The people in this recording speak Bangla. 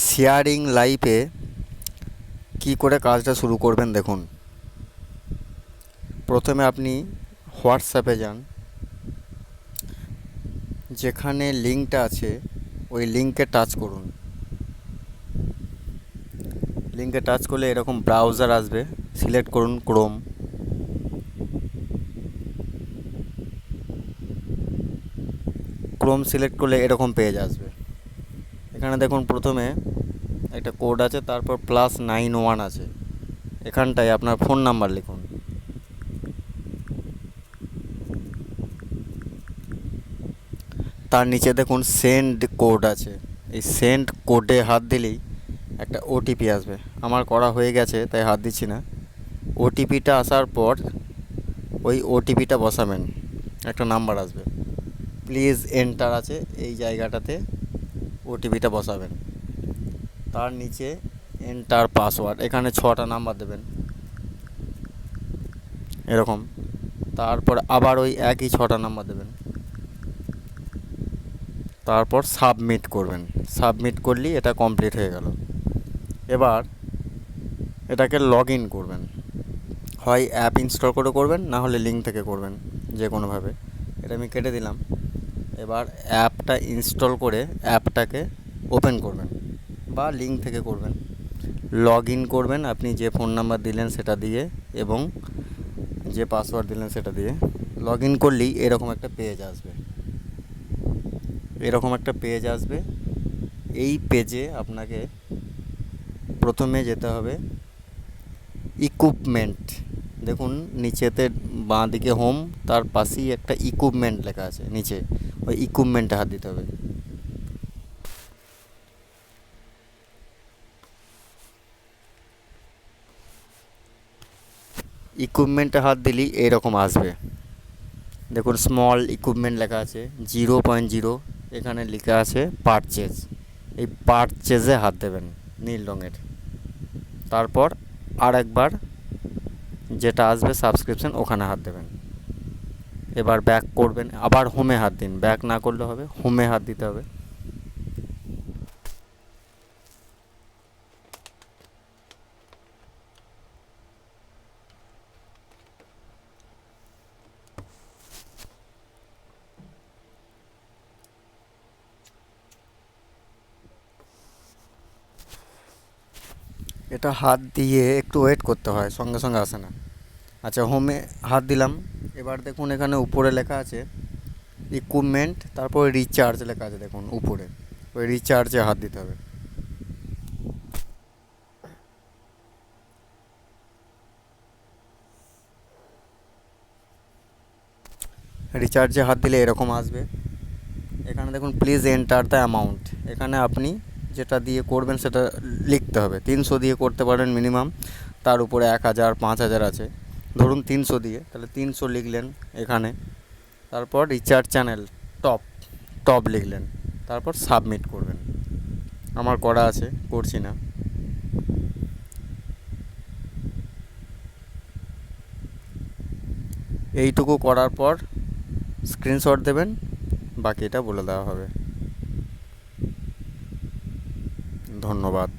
শেয়ারিং লাইফে কি করে কাজটা শুরু করবেন দেখুন। প্রথমে আপনি হোয়াটসঅ্যাপে যান, যেখানে লিঙ্কটা আছে ওই লিঙ্কে টাচ করুন। লিঙ্কে টাচ করলে এরকম ব্রাউজার আসবে, সিলেক্ট করুন ক্রোম। ক্রোম সিলেক্ট করলে এরকম পেজ আসবে। এখানে দেখুন প্রথমে একটা কোড আছে, তারপর +91 আছে। এখানটায় আপনার ফোন নাম্বার লিখুন। তার নিচে দেখুন সেন্ড কোড আছে, এই সেন্ড কোডে হাত দিলেই একটা ওটিপি আসবে। আমার করা হয়ে গেছে তাই হাত দিচ্ছি না। ওটিপিটা আসার পর ওই ওটিপিটা বসাবেন, একটা নাম্বার আসবে, প্লিজ এন্টার আছে, এই জায়গাটাতে ওটিপিটা বসাবেন। তার নিচে এন্টার পাসওয়ার্ড, এখানে 6টা নাম্বার দেবেন এরকম। তারপর আবার ওই একই 6টা নাম্বার দেবেন, তারপর সাবমিট করবেন। সাবমিট করলেই এটা কমপ্লিট হয়ে গেল। এবার এটাকে লগ ইন করবেন, হয় অ্যাপ ইনস্টল করে করবেন, না হলে লিঙ্ক থেকে করবেন, যে কোনোভাবে। এটা আমি কেটে দিলাম। এবার অ্যাপটা ইনস্টল করে অ্যাপটাকে ওপেন করবেন বা লিঙ্ক থেকে করবেন। লগ ইন করবেন আপনি যে ফোন নাম্বার দিলেন সেটা দিয়ে এবং যে পাসওয়ার্ড দিলেন সেটা দিয়ে। লগ ইন করলেই এরকম একটা পেজ আসবে, এরকম একটা পেজ আসবে। এই পেজে আপনাকে প্রথমে যেতে হবে ইকুইপমেন্ট। দেখুন নিচেতে বাঁ দিকে হোম, তার পাশেই একটা ইকুইপমেন্ট লেখা আছে নিচে, ওই ইকুইপমেন্টে হাত দিতে হবে। ইকুইপমেন্টে হাত দিলেই এরকম আসবে। দেখুন স্মল ইকুইপমেন্ট লেখা আছে 0.0, এখানে লেখা আছে পারচেজ। এই পারচেজে হাত দেবেন নীল রঙের। তারপর আর একবার যেটা আসবে সাবস্ক্রিপশন, ওখানে হাত দেবেন। এবার ব্যাক করবেন, আবার হোমে হাত দিন, ব্যাক না করলে হবে, হোমে হাত দিতে হবে। এটা হাত দিয়ে একটু ওয়েট করতে হয়, সঙ্গে সঙ্গে আসে না। আচ্ছা, হোমে হাত দিলাম। এবার দেখুন এখানে উপরে লেখা আছে ইকুইপমেন্ট, তারপর রিচার্জ লেখা আছে দেখুন উপরে, ওই রিচার্জে হাত দিতে হবে। রিচার্জে হাত দিলে এরকম আসবে। এখানে দেখুন প্লিজ এন্টার দ্য অ্যামাউন্ট, এখানে আপনি যেটা দিয়ে করবেন সেটা লিখতে হবে। 300 দিয়ে করতে পারেন মিনিমাম, তার উপরে 1000 5000 আছে। ধরুন 300 দিয়ে, তাহলে 300 লিখলেন এখানে। তারপর রিচার্জ চ্যানেল টপ টপ লিখলেন, তারপর সাবমিট করবেন। আমার করা আছে, করছি না। এইটুকু করার পর স্ক্রিনশট দেবেন, বাকিটা বলে দেওয়া হবে। ধন্যবাদ।